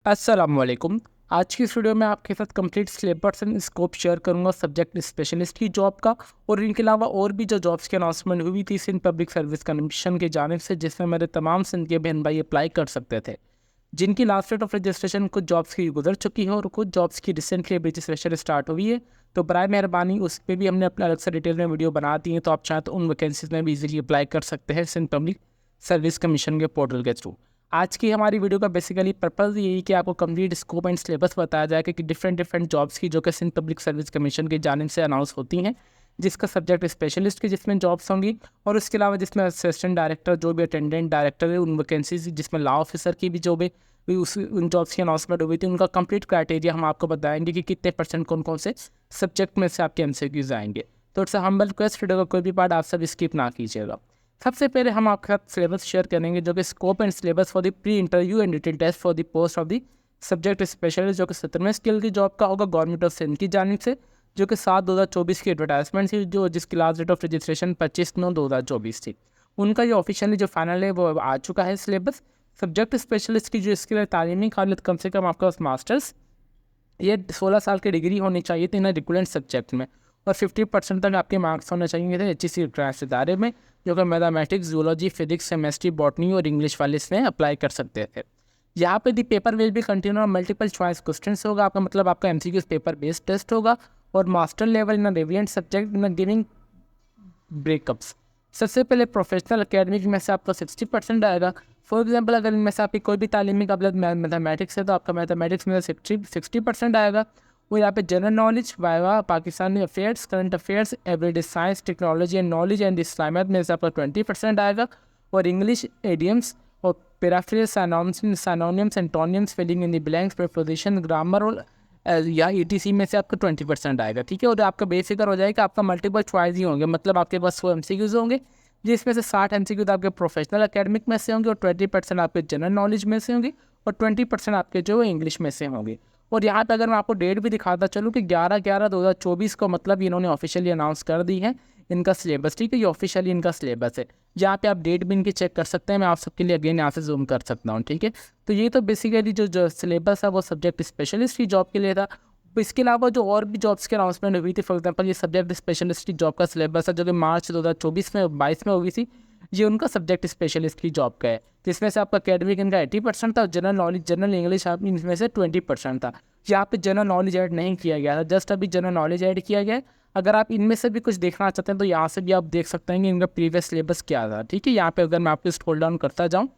अस्सलामुअलैकुम। आज की इस वीडियो में आपके साथ complete syllabus and scope share करूंगा सब्जेक्ट स्पेशलिस्ट की जॉब का, और इनके अलावा और भी जो जॉब्स की अनाउंसमेंट हुई थी सिंध पब्लिक सर्विस कमीशन की जानिब से, जिसमें मेरे तमाम सिंध के बहन भाई अप्लाई कर सकते थे, जिनकी लास्ट डेट ऑफ रजिस्ट्रेशन कुछ जॉब्स की गुजर चुकी है और कुछ जॉब्स की रिसेंटली रजिस्ट्रेशन स्टार्ट हुई है। तो बराए मेहरबानी उस पर भी हमने अपने अलग से डिटेल में वीडियो बना दी है, तो आप चाहें तो उन वैकेंसीज में भी इजीली अप्लाई कर सकते हैं सिंध पब्लिक सर्विस कमीशन के पोर्टल के थ्रू। आज की हमारी वीडियो का बेसिकली पर्पज़ यही कि आपको कंप्लीट स्कोप एंड सिलेबस बताया जाए कि डिफरेंट जॉब्स की जो कि सिंध पब्लिक सर्विस कमीशन की जानिब से अनाउंस होती हैं, जिसका सब्जेक्ट स्पेशलिस्ट की जिसमें जॉब्स होंगी, और उसके अलावा जिसमें असिस्टेंट डायरेक्टर जो भी अटेंडेंट डायरेक्टर है उन वैकेंसीज, जिसमें लॉ ऑफिसर की भी जॉब है, उस उन जॉब्स की अनाउंसमेंट हुई थी, उनका कंप्लीट क्राइटेरिया हम आपको बताएंगे कि कितने परसेंट कौन कौन से सब्जेक्ट में से आपके एमसीक्यूज आएंगे। तो इट्स हम रिक्वेस्ट, वीडियो का कोई भी पार्ट आप सब स्किप ना कीजिएगा। सबसे पहले हम आपके साथ सिलेबस शेयर करेंगे जो कि scope and syllabus for the pre interview and written test for the post of the subject specialist, जो कि 17वें स्किल की जॉब का होगा गवर्नमेंट ऑफ सिंध की जानिब से, जो कि 7/2024 की एडवर्टाइजमेंट थी, जो जिसकी लास्ट डेट ऑफ रजिस्ट्रेशन 25/9/2024 थी। उनका जो ऑफिशियली जो फाइनल है वो आ चुका है सिलेबस। सब्जेक्ट स्पेशलिस्ट की जो इसके लिए तालीमी काबिलियत कम से कम आपके पास मास्टर्स ये 16 साल की डिग्री होनी चाहिए थी ना रिक्वेलेंट सब्जेक्ट में, और 50% तक आपके मार्क्स होने चाहिए थे HEC ट्रांस इदारे में, जो कि mathematics, zoology, physics, chemistry, botany और इंग्लिश वाले इसमें अप्लाई कर सकते थे। यहाँ पे दी पेपर विल भी कंटिन्यू और मल्टीपल चॉइस क्वेश्चन होगा आपका, मतलब आपका MCQ पेपर बेस्ड टेस्ट होगा, और master level in relevant subject in giving breakups. सबसे पहले प्रोफेशनल अकेडमिक में से आपका 60% आएगा। फॉर एग्जांपल अगर इनमें से आपकी कोई भी तालीमी काबिलियत मैथमेटिक्स है तो आपका मैथमेटिक्स में 60% आएगा। और यहाँ पे general knowledge, viva, Pakistani affairs, current affairs, everyday science, technology and knowledge and Islamiyat में से आपका 20% आएगा। और इंग्लिश, एडियम्स और paraphrase, synonyms, antonyms, filling in the blanks, preposition, grammar और या ETC में से आपका 20% आएगा। ठीक है, और आपका बेसिकर हो जाएगा, आपका मल्टीपल चॉइस ही होंगे, मतलब आपके पास 100 MCQs होंगे, जिसमें से 60 MCQs आपके प्रोफेशनल एकेडमिक में से होंगे, और 20% आपके जनरल नॉलेज में से होंगे, और 20% आपके जो इंग्लिश में से होंगे। और यहाँ पे अगर मैं आपको डेट भी दिखाता चलूँ कि 11/11/2024 को, मतलब इन्होंने ऑफिशियली अनाउंस कर दी है इनका सिलेबस। ठीक है, ये ऑफिशियली इनका सिलेबस है, जहाँ पे आप डेट भी इनकी चेक कर सकते हैं। मैं आप सबके लिए अगेन यहाँ से जूम कर सकता हूँ। ठीक है, तो ये तो बेसिकली जो सिलेबस है वो सब्जेक्ट स्पेशलिस्ट की जॉब के लिए था। इसके अलावा जो और भी जॉब्स की अनाउंसमेंट हुई थी, फॉर एग्जांपल ये सब्जेक्ट स्पेशलिस्ट की जॉब का सिलेबस है जो कि मार्च 2024 में 22 में हुई थी, ये उनका सब्जेक्ट स्पेशलिस्ट की जॉब का है, जिसमें से आपका अकेडमिक इनका 80% था, और जनरल नॉलेज, जनरल इंग्लिश आप इनमें से 20% था। यहाँ पे जनरल नॉलेज ऐड नहीं किया गया था, जस्ट अभी जनरल नॉलेज ऐड किया गया है। अगर आप इनमें से भी कुछ देखना चाहते हैं तो यहाँ से भी आप देख सकते हैं कि इनका प्रीवियस सिलेबस क्या था। ठीक है, यहाँ पे अगर मैं आपको स्क्रॉल डाउन करता जाऊँ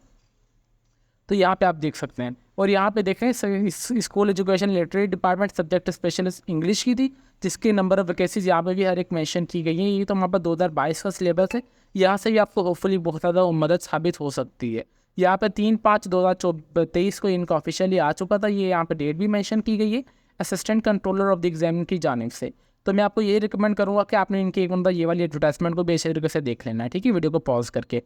तो यहाँ पे आप देख सकते हैं, और यहाँ पे देखें school education literary department subject specialist English की थी, जिसके नंबर ऑफ वैकेंसीज यहाँ पे भी हर एक मेंशन की गई है। ये तो हमारे पास 2022 का सिलेबस है, यहाँ से भी आपको होपफुली बहुत ज़्यादा मदद साबित हो सकती है। यहाँ पे 3/5/2023 को इनका ऑफिशियली आ चुका था, ये यहाँ पे डेट भी मेंशन की गई है assistant controller of the exam की जानिब से। तो मैं आपको ये रिकमेंड करूँगा कि आपने इनकी एक मतलब ये वाली एडवर्टाइजमेंट को बेसिक तरीके से देख लेना है। ठीक है, वीडियो को पॉज करके।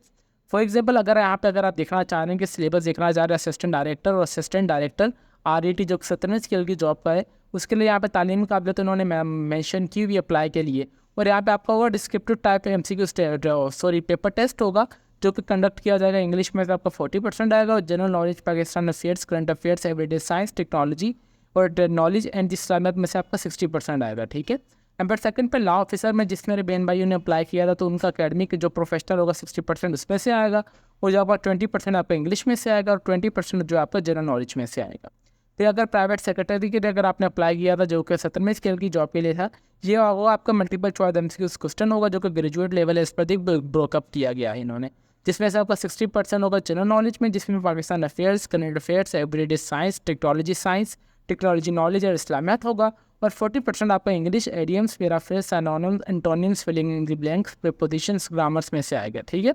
फॉर एग्जाम्पल अगर यहाँ पे अगर आप देखना चाह रहे हैं कि सिलेबस देखना चाह रहे हैं असिस्टेंट डायरेक्टर और असिस्टेंट डायरेक्टर RET जो 17वें स्केल की जॉब का है, उसके लिए यहाँ पे तालीमी काबिलियत उन्होंने मेंशन की हुई अप्लाई के लिए। और यहाँ पे आपका होगा descriptive type MCQ paper test होगा, जो कि कंडक्ट किया जाएगा। इंग्लिश में से आपका 40% आएगा, और general knowledge, Pakistan affairs, current affairs, everyday science, technology और नॉलेज एंड इस्लामियत में से आपका 60% आएगा। ठीक है, नंबर सेकंड पे लॉ ऑफिसर में जिस मेरे बहन भाइयों ने अप्लाई किया था, तो उनका अकेडमिक जो प्रोफेशनल होगा 60% उसमें से आएगा, और जो आपका 20% आपका इंग्लिश में से आएगा, और 20% जो आपका जनरल नॉलेज में से आएगा। फिर अगर प्राइवेट सेक्रेटरी के लिए अगर आपने अप्लाई किया था, जो कि 17वें स्केल की जॉब के लिए था, ये होगा आपका मल्टीपल चॉइस MCQ क्वेश्चन होगा, जो कि ग्रेजुएट लेवल है, इस पर ब्रोकअप किया गया है इन्होंने, जिसमें से आपका 60% होगा जनरल नॉलेज में, जिसमें Pakistan affairs, current affairs, everyday science, technology knowledge और इस्लामियत होगा, और 40% आपका English, idioms, paraphrase, synonyms, antonyms, filling in the blanks, prepositions, grammars में से आएगा। ठीक है,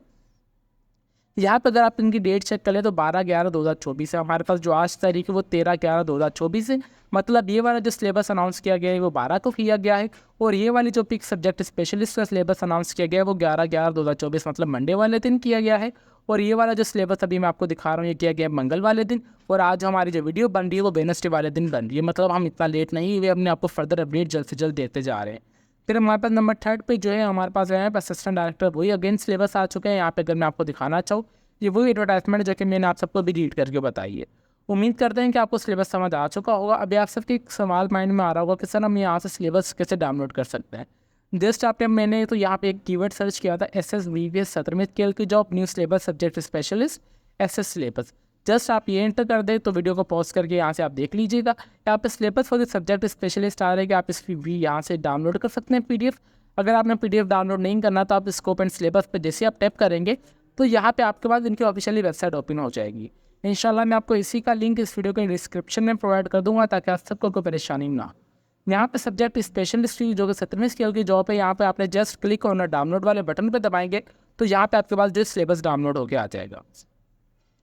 यहाँ पे अगर आप इनकी डेट चेक करें तो 12/11/2024 है। हमारे पास जो आज तारीख है वो 13/11/2024 है, मतलब ये वाला जो सिलेबस अनाउंस किया गया है वो 12 को किया गया है, और ये वाली जो पिक सब्जेक्ट स्पेशलिस्ट का सिलेबस अनाउंस किया गया है वो 11/11/2024 मतलब मंडे वाले दिन किया गया है। और ये वाला जो सिलेबस अभी मैं आपको दिखा रहा हूँ ये किया गया है मंगल वाले दिन, और आज हमारी जो वीडियो बन रही है वो वेडनेसडे वाले दिन बन रही है, मतलब हम इतना लेट नहीं हुए, हमने आपको फर्दर अपडेट जल्द से जल्द देते जा रहे हैं। फिर हमारे पास नंबर 3 पे जो है हमारे पास है असिस्टेंट डायरेक्टर, वही अगेन सिलेबस आ चुके हैं। यहाँ पे अगर मैं आपको दिखाना चाहूँ, ये वही एडवर्टाइजमेंट जो कि मैंने आप सबको भी रीड करके बताई है। उम्मीद करते हैं कि आपको सिलेबस समझ आ चुका होगा। अभी आप सबके एक सवाल माइंड में आ रहा होगा कि सर हम यहाँ से सिलेबस कैसे डाउनलोड कर सकते हैं। जस्ट आपने मैंने तो यहाँ पे एक कीवर्ड सर्च किया था, SSVPS 17वीं स्केल की job, new syllabus subject specialist SS syllabus. Just आप ये एंटर कर दें तो वीडियो को पॉज करके यहाँ से आप देख लीजिएगा। यहाँ पे syllabus for the subject specialist आ रहा है कि आप इस भी यहाँ से डाउनलोड कर सकते हैं PDF। अगर आपने PDF डाउनलोड नहीं करना तो आप स्कोप एंड सिलेबस पर जैसे आप टैप करेंगे तो यहाँ पे आपके पास इनकी ऑफिशियली वेबसाइट ओपन हो जाएगी। इंशाल्लाह मैं आपको इसी का लिंक इस वीडियो के डिस्क्रिप्शन में प्रोवाइड कर दूंगा ताकि आप सबको कोई परेशानी ना हो। यहाँ पे सब्जेक्ट स्पेशलिस्ट की जो कि 17वीं स्केल की जॉब है, यहाँ पे आपने जस्ट क्लिक ऑन डाउनलोड वाले बटन पे दबाएंगे तो यहाँ पे आपके पास जो सिलेबस डाउनलोड होकर आ जाएगा।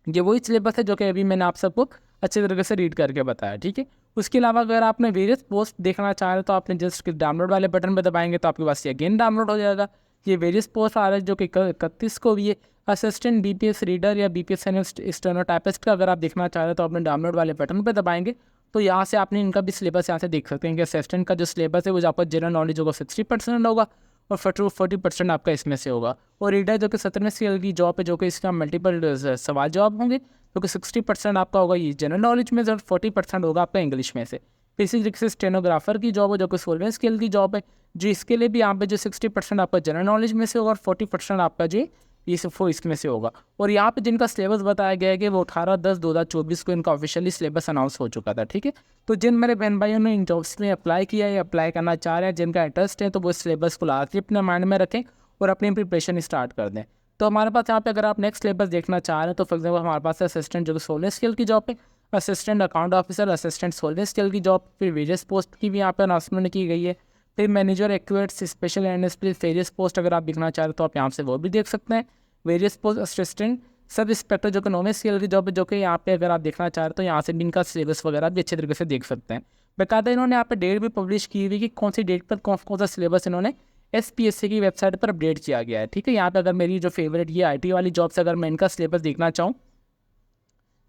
ये वही सिलेबस है जो कि अभी मैंने आप सबको अच्छे तरीके से रीड करके बताया, ठीक है। उसके अलावा अगर आपने वेरियस पोस्ट देखना चाह रहे तो आपने जस्ट डाउनलोड वाले बटन पर दबाएंगे तो आपके पास ये अगेन डाउनलोड हो जाएगा। ये वेरियस पोस्ट आ रहा है जो कि 31 को भी है। असिस्टेंट BPS रीडर या BPS एनालिस्ट स्टेनोटाइपिस्ट का अगर आप देखना चाह रहे हैं तो आपने डाउनलोड वाले बटन पर दबाएंगे तो यहाँ से आपने इनका भी सिलेबस यहाँ से देख सकते हैं कि असिस्टेंट का जो सिलेबस है वो आपका जनरल नॉलेज होगा 60% होगा और 40% आपका इसमें से होगा। और रीडर जो कि 17वीं स्केल की जॉब है जो कि इसका मल्टीपल सवाल जवाब होंगे जो कि 60% आपका होगा ये जनरल नॉलेज में से और 40% होगा आपका इंग्लिश में से। इसी तरीके से स्टेनोग्राफर की जॉब है जो कि 16वीं स्केल की जॉब है, जो इसके लिए भी यहाँ पे जो 60% आपका जनरल नॉलेज में से होगा और 40% आपका जो ये सिर्फ इसमें से होगा। और यहाँ पे जिनका सिलेबस बताया गया है कि वो 18/10/2024 को इनका ऑफिशियली सिलेबस अनाउंस हो चुका था, ठीक है। तो जिन मेरे बहन भाइयों ने इन जॉब्स में अप्लाई किया है या अप्लाई करना चाह रहे हैं, जिनका इंटरेस्ट है, तो वो सिलेबस को लाजमी अपने माइंड में रखें और अपनी प्रिपरेशन स्टार्ट कर दें। तो हमारे पास यहाँ पे अगर आप नेक्स्ट सिलेबस देखना चाह रहे हैं तो फॉर एग्जाम्पल हमारे पास असिस्टेंट जो कि 16वीं स्केल की जॉब है, असिस्टेंट अकाउंट ऑफिसर, असिस्टेंट 16वीं स्केल की जॉब, फिर वेरियस पोस्ट की भी यहाँ पे अनाउंसमेंट की गई है। फिर मैनेजर एक्यूरेट्स स्पेशल एनालिस्ट वेरियस पोस्ट अगर आप देखना चाह रहे हो तो आप यहाँ से वो भी देख सकते हैं। Various post assistant sub inspector जो कि 9वीं स्केल की जॉब है, जो कि यहाँ पे अगर आप देखना चाह रहे हो तो यहाँ से भी इनका सिलेबस वगैरह भी अच्छे तरीके से देख सकते हैं। बाकायदा इन्होंने यहाँ पे डेट भी पब्लिश की हुई कि कौन सी डेट पर कौन सा सिलेबस इन्होंने SPSC की वेबसाइट पर अपडेट किया गया है, ठीक है। यहाँ पे अगर मेरी जो फेवरेट ये IT वाली जॉब से अगर मैं इनका सिलेबस देखना चाहूँ,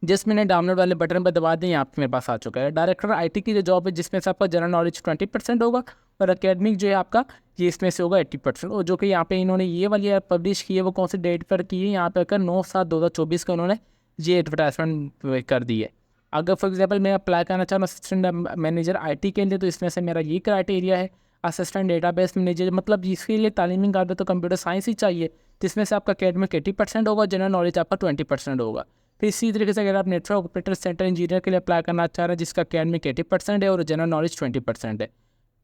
जिस मैंने डाउनलोड वाले बटन पर दबा दें यहाँ पे मेरे पास आ चुका है। डायरेक्टर IT की जो जॉब है जिसमें से आपका जनरल नॉलेज 20% होगा और एकेडमिक जो है आपका ये इसमें से होगा 80%। और जो कि यहाँ पे इन्होंने ये वाली पब्लिश की है वो कौन सी डेट पर की है, यहाँ पे अगर 9/7/2024 को उन्होंने ये एडवर्टाइजमेंट कर दी है। अगर फॉर एग्जाम्पल मैं अप्लाई करना चाहूँ असिस्टेंट मैनेजर IT के लिए तो इसमें से मेरा ये क्राइटेरिया है। असिस्टेंट डेटाबेस मैनेजर मतलब इसके लिए तालीमी कार्ड तो कंप्यूटर साइंस ही चाहिए, जिसमें से आपका एकेडमिक 80% होगा, जनरल नॉलेज आपका 20% होगा। फिर इसी तरीके से अगर आप नेटवर्क ऑपरेटर सेंटर इंजीनियर के लिए अप्लाई करना चाह रहे हैं जिसका एकेडमिक 80% है और जनरल नॉलेज 20% है।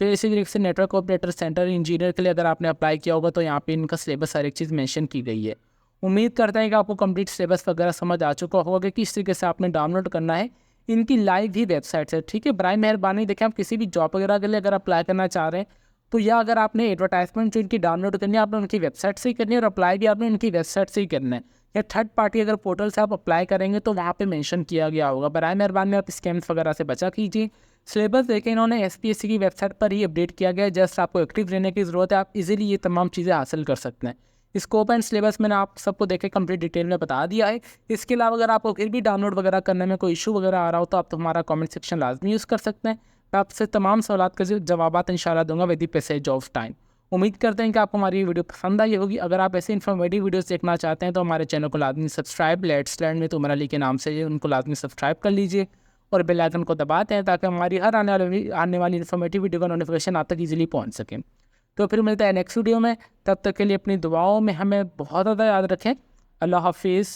फिर इसी तरीके से नेटवर्क ऑपरेटर सेंटर इंजीनियर के लिए अगर आपने अप्लाई किया होगा तो यहाँ पे इनका सिलेबस हर एक चीज़ मेंशन की गई है। उम्मीद करते हैं कि आपको कंप्लीट सिलेबस वगैरह समझ आ चुका होगा कि किस तरीके से आपने डाउनलोड करना है। इनकी लाइव ही वेबसाइट है, ठीक है। बराए मेहरबानी देखें आप किसी भी जॉब वगैरह के लिए अगर अप्लाई करना चाह रहे हैं तो या अगर आपने एडवर्टाइजमेंट जो इनकी डाउनलोड करनी है आपने उनकी वेबसाइट से ही करनी है और अप्लाई भी आपने उनकी वेबसाइट से ही करना है, या थर्ड पार्टी अगर पोर्टल से आप अप्लाई करेंगे तो वहाँ पे मेंशन किया गया होगा। बराए मेहरबानी आप स्कैम्स वगैरह से बचा कीजिए। सिलेबस देखें इन्होंने SPSC की वेबसाइट पर ही अपडेट किया गया है, जस्ट आपको एक्टिव रहने की ज़रूरत है, आप इजीली ये तमाम चीज़ें हासिल कर सकते हैं। स्कोप एंड सिलेबस मैंने आप सबको देखे कंप्लीट डिटेल में बता दिया है। इसके अलावा अगर आपको फिर भी डाउनलोड वगैरह करने में कोई इशू वगैरह आ रहा हो तो आप हमारा कमेंट सेक्शन लाजमी यूज़ कर सकते हैं। मैं आपसे तमाम सवाल के जवाब इंशाल्लाह दूंगा with the passage of time. उम्मीद करते हैं कि आपको हमारी वीडियो पसंद आई होगी। अगर आप ऐसे इन्फॉर्मेटिव वीडियोस देखना चाहते हैं तो हमारे चैनल को लाजमी सब्सक्राइब, लेट्स लर्न में तुमरा अली के नाम से उनको लाजमी सब्सक्राइब कर लीजिए और बेल आइकन को दबाते हैं ताकि हमारी हर आने वाली इन्फॉर्मेटिव वीडियो का नोटिफिकेशन आप तक ईजिली पहुँच सके। तो फिर मिलता है नेक्स्ट वीडियो में, तब तक के लिए अपनी दुआओं में हमें बहुत ज़्यादा याद रखें। अल्लाह हाफिज़।